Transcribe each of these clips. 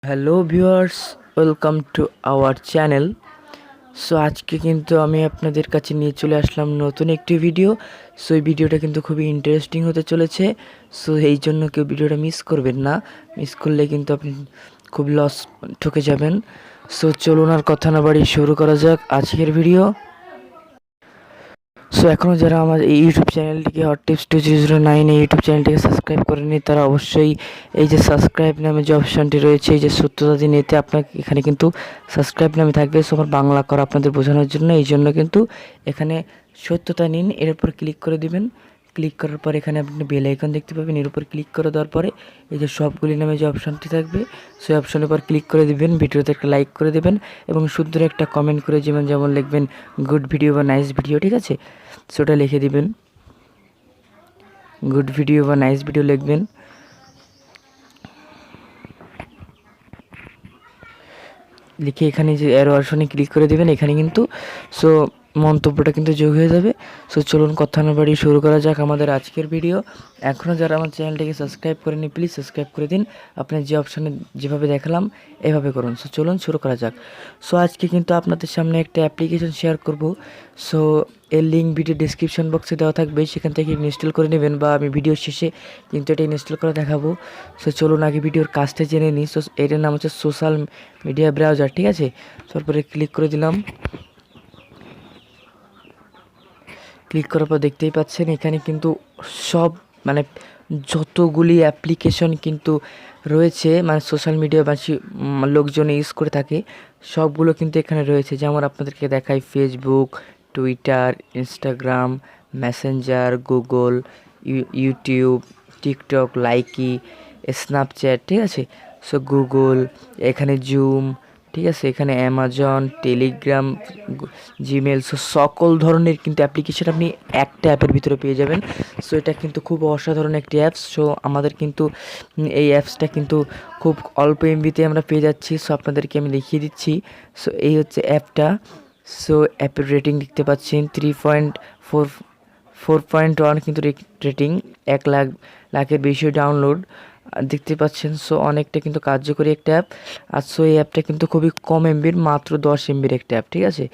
Hello viewers, welcome to our channel. So আজকে কিন্তু আমি আপনাদের কাছে নিয়ে চলে আসলাম নতুন একটি ভিডিও। সো এই ভিডিওটা কিন্তু খুবই ইন্টারেস্টিং হতে চলেছে। সো এই জন্য কেউ ভিডিওটা মিস করবেন না, মিস করলে কিন্তু আপনি খুব লস ঠকে যাবেন। সো চলুন আর কথা না বাড়িয়ে শুরু করা যাক আজকের ভিডিও। সো এখনও যারা আমার এই ইউটিউব চ্যানেলটিকে হট টিপস 2009 এই ইউটিউব চ্যানেলটিকে সাবস্ক্রাইব করেনি, তারা অবশ্যই এই যে সাবস্ক্রাইব নামে যে অপশানটি রয়েছে, এই যে সত্যতা দিন, এতে আপনাকে এখানে কিন্তু সাবস্ক্রাইব নামে থাকবে। সো আমার বাংলা করা আপনাদের বোঝানোর জন্য, এই জন্য কিন্তু এখানে সত্যতা নিন, এর উপর ক্লিক করে দিবেন। ক্লিক করার পর এখানে আপনি বেল আইকন দেখতে পাবেন, এর উপর ক্লিক করে দেওয়ার পরে এই যে সবগুলি নামে যে অপশানটি থাকবে, সেই অপশানের উপর ক্লিক করে দিবেন। ভিডিওতে একটা লাইক করে দেবেন এবং সুন্দর একটা কমেন্ট করে যেমন লিখবেন গুড ভিডিও বা নাইস ভিডিও, ঠিক আছে? সেটা লিখে দিবেন, গুড ভিডিও বা নাইস ভিডিও লিখবেন। লিখে এখানে যে অ্যারো অপশনে ক্লিক করে দেবেন, এখানে কিন্তু সো মন্তব্যটা কিন্তু যোগ হয়ে যাবে। সো চলুন কথা না বাড়িয়ে শুরু করা যাক আমাদের আজকের ভিডিও। এখনও যারা আমার চ্যানেলটিকে সাবস্ক্রাইব করেনি, প্লিজ সাবস্ক্রাইব করে দিন। আপনার যে অপশানে যেভাবে দেখালাম এভাবে করুন। সো চলুন শুরু করা যাক। সো আজকে কিন্তু আপনাদের সামনে একটা অ্যাপ্লিকেশন শেয়ার করব। সো এর লিঙ্ক ভিডিও ডিসক্রিপশন বক্সে দেওয়া থাকবে, সেখান থেকে ইনস্টল করে নেবেন, বা আমি ভিডিও শেষে কিন্তু এটা ইনস্টল করে দেখাবো। সো চলুন আগে ভিডিওর কাজটা জেনে নিই। সো এটার নাম হচ্ছে সোশ্যাল মিডিয়া ব্রাউজার, ঠিক আছে? তারপরে ক্লিক করে দিলাম। ক্লিক করার পর দেখতেই পাচ্ছেন এখানে কিন্তু সব মানে যতগুলি অ্যাপ্লিকেশন কিন্তু রয়েছে, মানে সোশ্যাল মিডিয়া বাসী লোকজন ইউজ করে থাকে, সবগুলো কিন্তু এখানে রয়েছে। যেমন আপনাদেরকে দেখাই Facebook, Twitter, Instagram, Messenger, Google, YouTube, TikTok, Likee, Snapchat, ঠিক আছে? সো গুগল, এখানে জুম, ঠিক আছে? এখানে অ্যামাজন, টেলিগ্রাম, জিমেল, সো সকল ধরনের কিন্তু অ্যাপ্লিকেশন আপনি একটা অ্যাপের ভিতরে পেয়ে যাবেন। সো এটা কিন্তু খুব অসাধারণ একটি অ্যাপস। সো আমাদের কিন্তু এই অ্যাপসটা কিন্তু খুব অল্প এমবিতে আমরা পেয়ে যাচ্ছি। সো আপনাদেরকে আমি লিখিয়ে দিচ্ছি। সো এই হচ্ছে অ্যাপটা। সো অ্যাপের রেটিং দেখতে পাচ্ছেন 4.1 কিন্তু রেটিং, 1 লাখের বেশি ডাউনলোড দেখতে পাচ্ছেন। সো অনেকটা কিন্তু কার্যকরী একটা অ্যাপ। আর সো এই অ্যাপটা কিন্তু খুবই কম এমবির, মাত্র 10 এমবির একটা অ্যাপ, ঠিক আছে?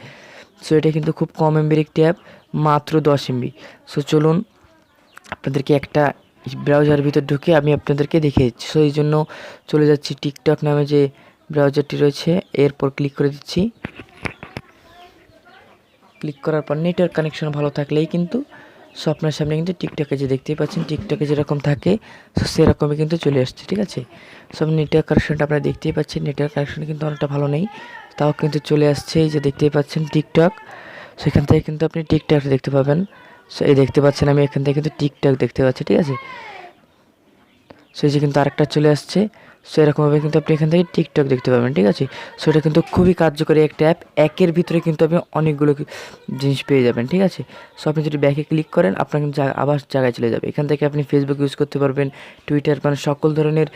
সো এটা কিন্তু খুব কম এমবির একটি অ্যাপ, মাত্র 10 এমবি। সো চলুন আপনাদেরকে একটা ব্রাউজার ভিতর ঢুকে আমি আপনাদেরকে দেখিয়ে দিচ্ছি। সো এই জন্য চলে যাচ্ছি টিকটক নামে যে ব্রাউজারটি রয়েছে, এরপর ক্লিক করে দিচ্ছি। ক্লিক করার পর নেটওয়ার্ক কানেকশন ভালো থাকলেই কিন্তু সো আপনার সামনে কিন্তু টিকটকে যে দেখতেই পাচ্ছেন, টিকটকে যেরকম থাকে সো সেরকমই কিন্তু চলে আসছে, ঠিক আছে? সব নেটওয়ার্ক কানেকশনটা আপনারা দেখতেই পাচ্ছেন, নেটওয়ার্ক কানেকশন কিন্তু অনেকটা ভালো নেই, তাও কিন্তু চলে আসছে। এই যে দেখতেই পাচ্ছেন টিকটক, সেখান থেকে কিন্তু আপনি টিকটক দেখতে পাবেন। সো এই দেখতে পাচ্ছেন আমি এখান থেকে কিন্তু টিকটক দেখতে পাচ্ছি, ঠিক আছে? সো এই যে কিন্তু আরেকটা চলে আসছে। সো এরকমভাবে কিন্তু আপনি এখান থেকে টিকটক দেখতে পাবেন, ঠিক আছে? সো এটা কিন্তু খুবই কার্যকরী একটা অ্যাপ, একের ভিতরে কিন্তু আপনি অনেকগুলো জিনিস পেয়ে যাবেন, ঠিক আছে? সো আপনি যদি ব্যাকে ক্লিক করেন, আপনার কিন্তু আবার জায়গায় চলে যাবে। এখান থেকে আপনি ফেসবুক ইউজ করতে পারবেন, টুইটার, মানে সকল ধরনের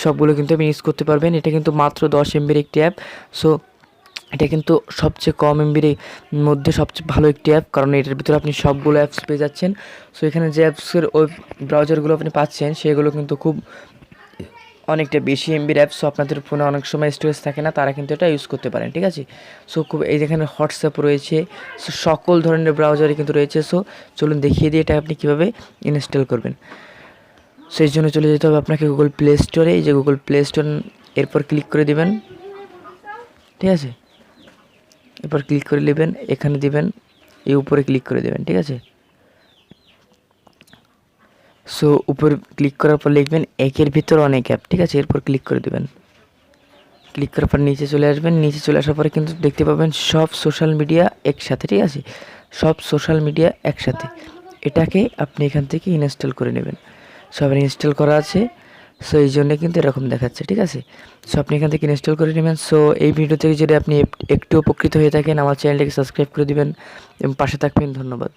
সবগুলো কিন্তু আপনি ইউজ করতে পারবেন। এটা কিন্তু মাত্র 10 এমবির একটি অ্যাপ। সো এটা কিন্তু সবচেয়ে কম এমবির মধ্যে সবচেয়ে ভালো একটি অ্যাপ, কারণ এটার ভিতরে আপনি সবগুলো অ্যাপস পেয়ে যাচ্ছেন। সো এখানে যে অ্যাপসের ওয়েব ব্রাউজারগুলো আপনি পাচ্ছেন, সেগুলো কিন্তু খুব অনেকটা বেশি এমবির অ্যাপস। সো আপনাদের ফোনে অনেক সময় স্টোরেজ থাকে না, তারা কিন্তু এটা ইউজ করতে পারেন, ঠিক আছে? সো খুব এই যেখানে হোয়াটসঅ্যাপ রয়েছে, সো সকল ধরনের ব্রাউজারই কিন্তু রয়েছে। সো চলুন দেখিয়ে দিই এটা আপনি কীভাবে ইনস্টল করবেন। সেই জন্য চলে যেতে হবে আপনাকে গুগল প্লে স্টোরে। এই যে গুগল প্লে স্টোর, এরপর ক্লিক করে দিবেন, ঠিক আছে? এরপর ক্লিক করে নেবেন, এখানে দিবেন, এই উপরে ক্লিক করে দেবেন, ঠিক আছে? সো উপর ক্লিক করার পর লিখবেন একের ভিতর অনেক অ্যাপ, ঠিক আছে? এরপর ক্লিক করে দেবেন। ক্লিক করার পর নিচে চলে আসবেন। নিচে চলে আসার পরে কিন্তু দেখতে পাবেন সব সোশ্যাল মিডিয়া একসাথে, ঠিক আছে? সব সোশ্যাল মিডিয়া একসাথে, এটাকে আপনি এখান থেকে ইনস্টল করে নেবেন। সব ইনস্টল করা আছে, সো এই জন্য কিন্তু এরকম দেখাচ্ছে, ঠিক আছে? সো আপনি এখান থেকে ইনস্টল করে নেবেন। সো এই ভিডিও থেকে যদি আপনি একটু উপকৃত হয়ে থাকেন, আমার চ্যানেলটাকে সাবস্ক্রাইব করে দিবেন এবং পাশে থাকবেন। ধন্যবাদ।